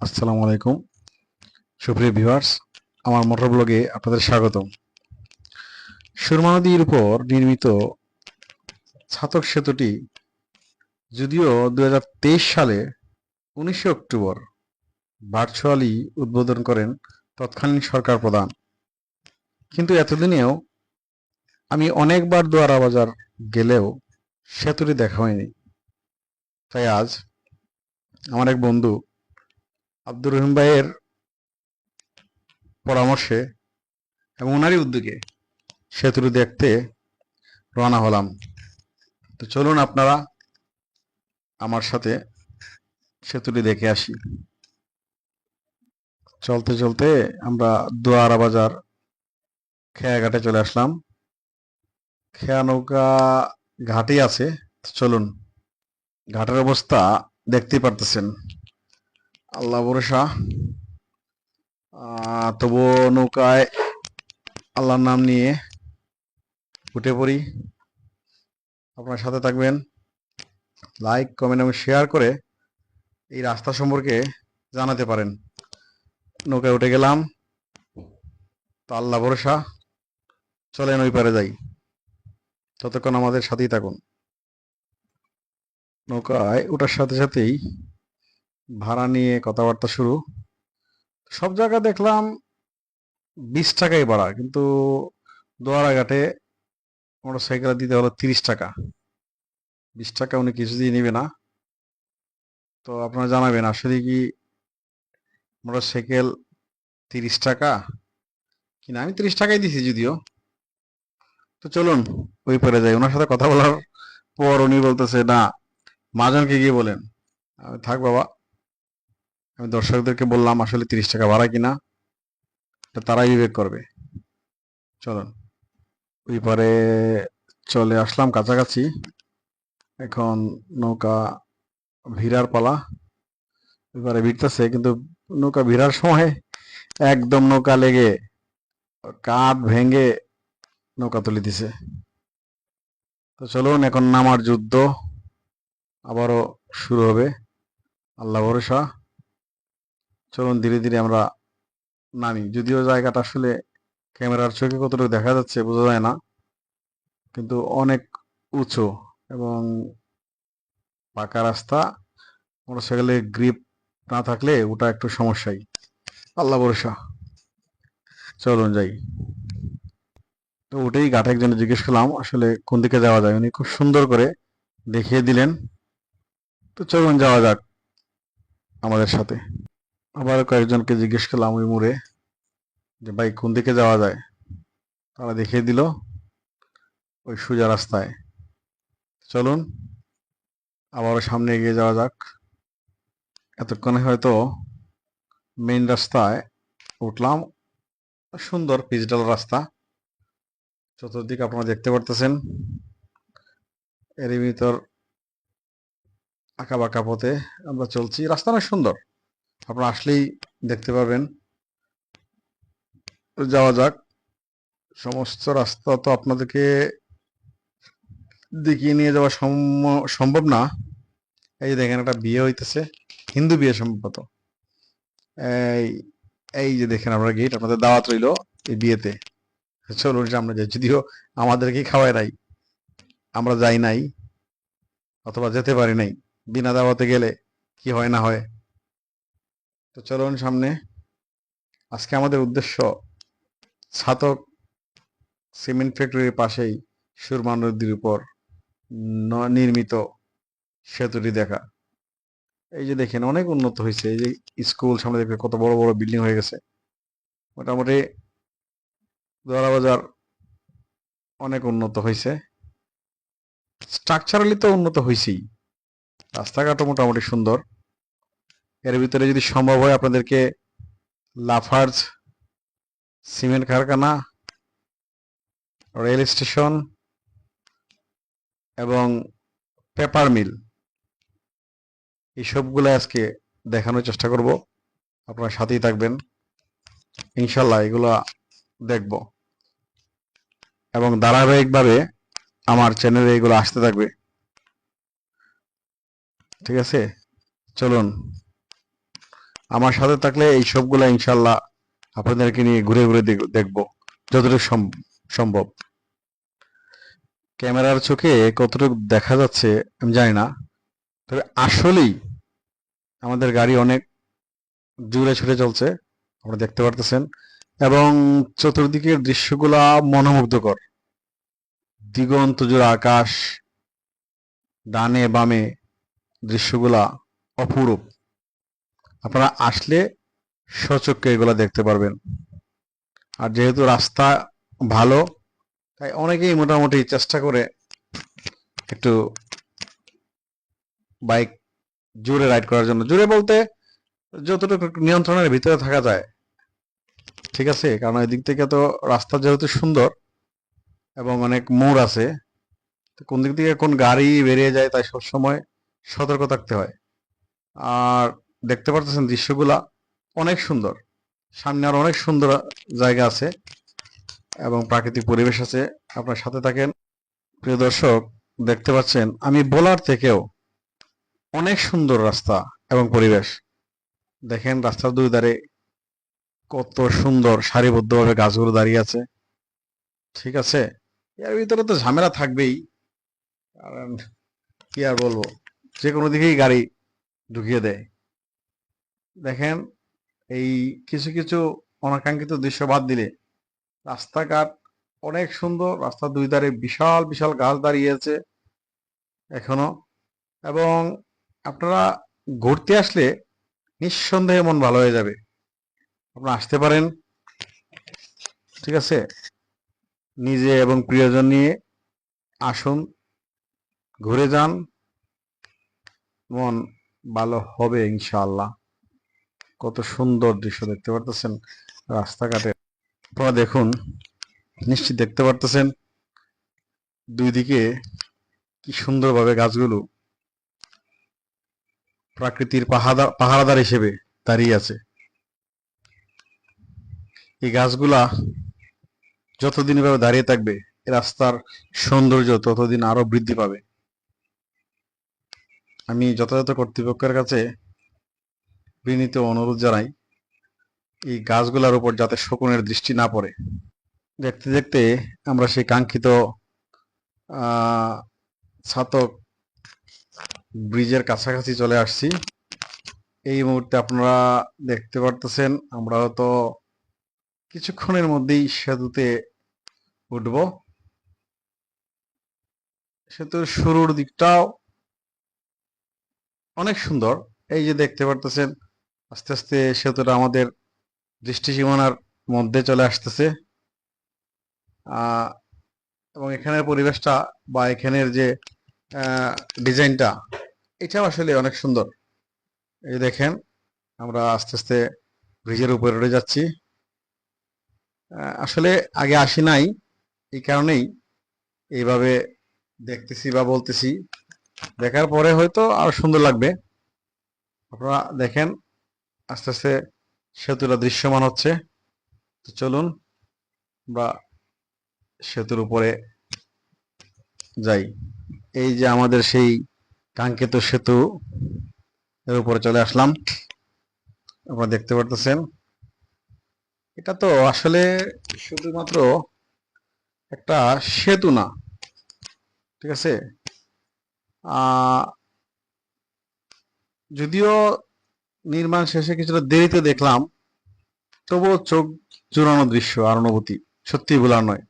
আসসালামু আলাইকুম সুপ্রিয় ভিউয়ার্স, আমার মোটর ব্লগে আপনাদের স্বাগতম। সুরমা নদীর উপর নির্মিত ছাতক সেতুটি যদিও 2023 সালে 19 অক্টোবর ভার্চুয়ালি উদ্বোধন করেন তৎকালীন সরকার প্রধান, কিন্তু এতদিনেও আমি অনেকবার দোয়ারা বাজার গেলেও সেতুটি দেখা হয়নি। তাই আজ আমার এক বন্ধু আব্দুর রহিম ভাইয়ের পরামর্শে এবং ওনারই উদ্যোগে সেতুটি দেখতে রওনা হলাম। তো চলুন আপনারা আমার সাথে সেতুটি দেখে আসি। চলতে চলতে আমরা দোয়ারা বাজার খেয়াঘাটে চলে আসলাম। খেয়া নৌকা ঘাটই আছে। চলুন, ঘাটের অবস্থা দেখতেই পারতেছেন, আল্লাহ ভরসা। তবুও নৌকায় আল্লাহর নাম নিয়ে উঠে পড়ি। আপনার সাথে থাকবেন, লাইক কমেন্ট এবং শেয়ার করে এই রাস্তা সম্পর্কে জানাতে পারেন। নৌকায় উঠে গেলাম, তো আল্লাহ ভরসা, চলেন ওই পারে যাই। ততক্ষণ আমাদের সাথেই থাকুন। নৌকায় ওঠার সাথে সাথেই ভাড়া নিয়ে কথাবার্তা শুরু। সব জায়গা দেখলাম 20 টাকাই ভাড়া, কিন্তু দোয়ারাঘাটে মোটরসাইকেল দিতে হলো 30 টাকা। 20 টাকা উনি কিছুতেই নিবে না। তো আপনারা জানাবেন আসলে কি মোটরসাইকেল 30 টাকা কিনা। আমি 30 টাকাই দিছি যদিও। তো চলুন ওই পারে যাই। ওনার সাথে কথা বলার পর উনি বলতেছে, না মহাজনকে গিয়ে বলেন। আমি, থাক বাবা, আমি দর্শকদেরকে বললাম আসলে 30 টাকা ভাড়া কিনা, এটা তারাই বিবেক করবে। চলুন ওই পারে চলে আসলাম কাছাকাছি। এখন নৌকা ভিড়ার পালা। এবারে ভিড়তেছে, কিন্তু নৌকা ভিড়ার সময় একদম নৌকা লেগে কাঠ ভেঙে নৌকা তুলে দিছে। তো চলুন, এখন নামার যুদ্ধ আবারও শুরু হবে, আল্লাহ ভরসা। চলুন ধীরে ধীরে আমরা নামি। যদিও জায়গাটা আসলে ক্যামেরার চোখে কতটুকু দেখা যাচ্ছে বোঝা যায় না, কিন্তু অনেক উঁচু এবং পাকা রাস্তা। মোটরসাইকেলে গ্রিপ না থাকলে ওটা একটু সমস্যাই, আল্লাহ ভরসা। চলুন যাই। তো ওটাই ঘাটে একজনে জিজ্ঞেস করলাম আসলে কোন দিকে যাওয়া যায়, উনি খুব সুন্দর করে দেখিয়ে দিলেন। তো চলুন যাওয়া যাক আমাদের সাথে। আবার কয়েকজনকে জিজ্ঞেস করলাম ওই মোড়ে যে ভাই কোন দিকে যাওয়া যায়, তারা দেখিয়ে দিল ওই সোজা রাস্তায়। চলুন আবারও সামনে এগিয়ে যাওয়া যাক। এতক্ষণে হয়তো মেইন রাস্তায় উঠলাম। সুন্দর পিচঢাল রাস্তা, চতুর্দিকে আপনারা দেখতে পারতেছেন। এর ভিতর আঁকা বাঁকা পথে আমরা চলছি। রাস্তা অনেক সুন্দর, আপনারা আসলেই দেখতে পারবেন। যাওয়া যাক। সমস্ত রাস্তা তো আপনাদেরকে দেখিয়ে নিয়ে যাওয়া সম্ভব না। এই যে দেখেন, একটা বিয়ে হইতেছে, হিন্দু বিয়ে সম্ভবত। এই এই যে দেখেন আপনারা গেট, আপনাদের দাওয়াত রইল এই বিয়েতে। চলুন সামনে যাই। যদিও আমাদেরকে খাওয়ায় নাই, আমরা যাই নাই অথবা যেতে পারি নাই। বিনা দাওয়াতে গেলে কি হয় না হয়। তো চলুন সামনে। আজকে আমাদের উদ্দেশ্য ছাতক সিমেন্ট ফ্যাক্টরির পাশেই সুরমা নদীর উপর নির্মিত সেতুটি দেখা। এই যে দেখেন অনেক উন্নত হয়েছে। এই যে স্কুল সামনে দেখবে কত বড় বড় বিল্ডিং হয়ে গেছে। মোটামুটি দোয়ারা বাজার অনেক উন্নত হয়েছে। স্ট্রাকচারালি তো উন্নত হয়েছেই, রাস্তাঘাটও মোটামুটি সুন্দর। এর ভিতরে যদি সম্ভব হয় আপনাদেরকে লাফার্জ সিমেন্ট কারখানা, রেল স্টেশন এবং পেপার মিল, এই সবগুলো আজকে দেখানোর চেষ্টা করব। আপনার সাথেই থাকবেন, ইনশাল্লাহ এগুলা দেখব এবং ধারাবাহিকভাবে আমার চ্যানেলে এগুলো আসতে থাকবে। ঠিক আছে, চলুন আমার সাথে থাকলে এই সবগুলা ইনশাল্লাহ আপনাদেরকে নিয়ে ঘুরে ঘুরে দেখবো যতটুকু সম্ভব। ক্যামেরার চোখে কতটুকু দেখা যাচ্ছে আমি জানি না, তবে আসলেই আমাদের গাড়ি অনেক জোরে ছুটে চলছে, আপনারা দেখতে পারতেছেন। এবং চতুর্দিকের দৃশ্যগুলা মনোমুগ্ধকর। দিগন্ত জোড়া আকাশ, ডানে বামে দৃশ্যগুলা অপরূপ। আপনারা আসলে সচক্ষে এগুলা দেখতে পারবেন। আর যেহেতু রাস্তা ভালো, তাই অনেকেই মোটামুটি চেষ্টা করে একটু বাইক জোরে রাইড করার জন্য। জোরে বলতে যতটুকু একটু নিয়ন্ত্রণের ভিতরে থাকা যায়, ঠিক আছে। কারণ এই দিক থেকে তো রাস্তা যেহেতু সুন্দর এবং অনেক মোড় আছে, তো কোন দিক থেকে কোন গাড়ি বেরিয়ে যায় তাই সবসময় সতর্ক থাকতে হয়। আর দেখতে পারতেছেন দৃশ্যগুলা অনেক সুন্দর। সামনে আর অনেক সুন্দর জায়গা আছে এবং প্রাকৃতিক পরিবেশ আছে। আপনার সাথে থাকেন। প্রিয় দর্শক, দেখতে পাচ্ছেন আমি বলার থেকেও অনেক সুন্দর রাস্তা এবং পরিবেশ। দেখেন রাস্তার দুই ধারে কত সুন্দর সারিবদ্ধভাবে গাছগুলো দাঁড়িয়ে আছে, ঠিক আছে। এর ভিতরে তো ঝামেলা থাকবেই, কারণ কি আর বলবো, যে কোনো দিকেই গাড়ি ঢুকিয়ে দেয়। দেখেন এই কিছু কিছু অনাকাঙ্ক্ষিত দৃশ্য বাদ দিলে রাস্তাঘাট অনেক সুন্দর। রাস্তার দুই ধারে বিশাল বিশাল গাছ দাঁড়িয়ে আছে এখনো। এবং আপনারা ঘুরতে আসলে নিঃসন্দেহে মন ভালো হয়ে যাবে। আপনারা আসতে পারেন, ঠিক আছে। নিজে এবং প্রিয়জন নিয়ে আসুন, ঘুরে যান, মন ভালো হবে ইনশাআল্লাহ। কত সুন্দর দৃশ্য দেখতে পারতেছেন রাস্তাঘাটে। আপনারা দেখুন, নিশ্চিত দেখতে পারতেছেন দুই দিকে কি সুন্দরভাবে গাছগুলো প্রাকৃতির পাহারাদার হিসেবে দাঁড়িয়ে আছে। এই গাছগুলা যতদিন এভাবে দাঁড়িয়ে থাকবে, এই রাস্তার সৌন্দর্য ততদিন আরো বৃদ্ধি পাবে। আমি যথাযথ কর্তৃপক্ষের কাছে বিনীত অনুরোধ জানাই, এই গাছগুলোর উপর যাতে শকুনের দৃষ্টি না পড়ে। দেখতে দেখতে আমরা সেই কাঙ্ক্ষিত ছাতক ব্রিজের কাছাকাছি চলে আসছি। এই মুহূর্তে আপনারা দেখতে পারতেছেন আমরা হয়তো কিছুক্ষণের মধ্যেই সেতুতে উঠব। সেতুর শুরুর দিকটাও অনেক সুন্দর। এই যে দেখতে পারতেছেন আস্তে আস্তে সেতুটা আমাদের দৃষ্টি সীমানার মধ্যে চলে আসতেছে। এবং এখানের পরিবেশটা বা এখানের যে ডিজাইনটা, এটাও আসলে অনেক সুন্দর। এই দেখেন আমরা আস্তে আস্তে ব্রিজের উপরে উঠে যাচ্ছি। আসলে আগে আসি নাই, এই কারণেই এইভাবে দেখতেছি বা বলতেছি। দেখার পরে হয়তো আরো সুন্দর লাগবে। আপনারা দেখেন আস্তে আস্তে সেতুটা দৃশ্যমান হচ্ছে। তো চলুন আমরা সেতুর উপরে যাই। এই যে আমাদের সেই কাঙ্ক্ষিত সেতু, এর উপরে চলে আসলাম। আপনারা দেখতে পারতেছেন এটা তো আসলে শুধুমাত্র একটা সেতু না, ঠিক আছে। যদিও নির্মাণ শেষে কিছুটা দেরিতে দেখলাম, তবুও চোখ জুড়ানো দৃশ্য আর অনুভূতি সত্যি ভোলার নয়,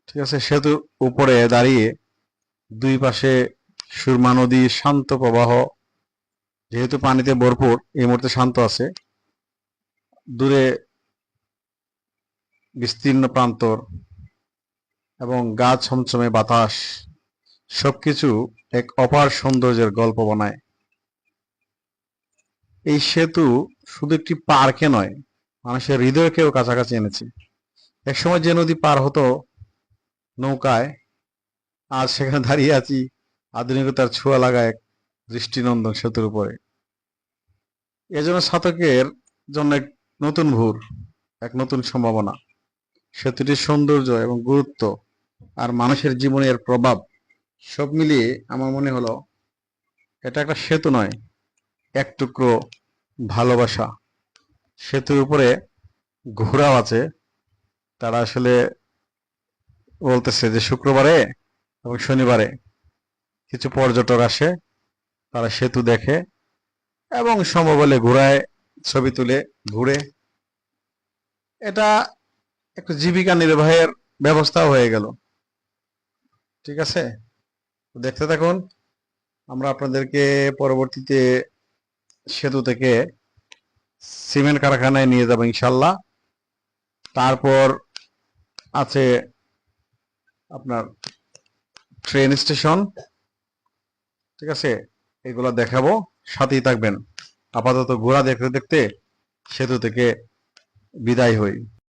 ঠিক আছে। সেতুর উপরে দাঁড়িয়ে দুই পাশে সুরমা নদীর শান্ত প্রবাহ, যেহেতু পানিতে ভরপুর এই মুহূর্তে শান্ত আছে। দূরে বিস্তীর্ণ প্রান্তর এবং গাছ ছমছমে বাতাস, সবকিছু এক অপার সৌন্দর্যের গল্প বানায়। এই সেতু শুধু একটি পার্কে নয়, মানুষের হৃদয়কেও কাছাকাছি এনেছে। একসময় যে নদী পার হতো নৌকায়, আজ সেখানে দাঁড়িয়ে আছি আধুনিকতার ছোঁয়া লাগা এক দৃষ্টিনন্দন সেতুর উপরে। এজন্য ছাতকের জন্য এক নতুন ভোর, এক নতুন সম্ভাবনা। সেতুটির সৌন্দর্য এবং গুরুত্ব আর মানুষের জীবনের প্রভাব সব মিলিয়ে আমার মনে হলো এটা একটা সেতু নয়, এক টুকরো ভালোবাসা। সেতুর উপরে ঘোড়াও আছে। তারা আসলে বলতেছে যে শুক্রবারে এবং শনিবারে কিছু পর্যটক আসে, তারা সেতু দেখে এবং সম্ভব হলে ঘোড়ায় ছবি তুলে ঘুরে। এটা একটা জীবিকা নির্বাহের ব্যবস্থাও হয়ে গেল। ঠিক আছে, দেখতে থাকুন। আমরা আপনাদেরকে পরবর্তীতে সেতু থেকে সিমেন্ট কারখানায় নিয়ে যাব ইনশাল্লাহ। তারপর আছে আপনার ট্রেন স্টেশন। ঠিক আছে, এগুলো দেখাবো, সাথেই থাকবেন। আপাতত ঘোড়া দেখতে দেখতে সেতু থেকে বিদায় হই।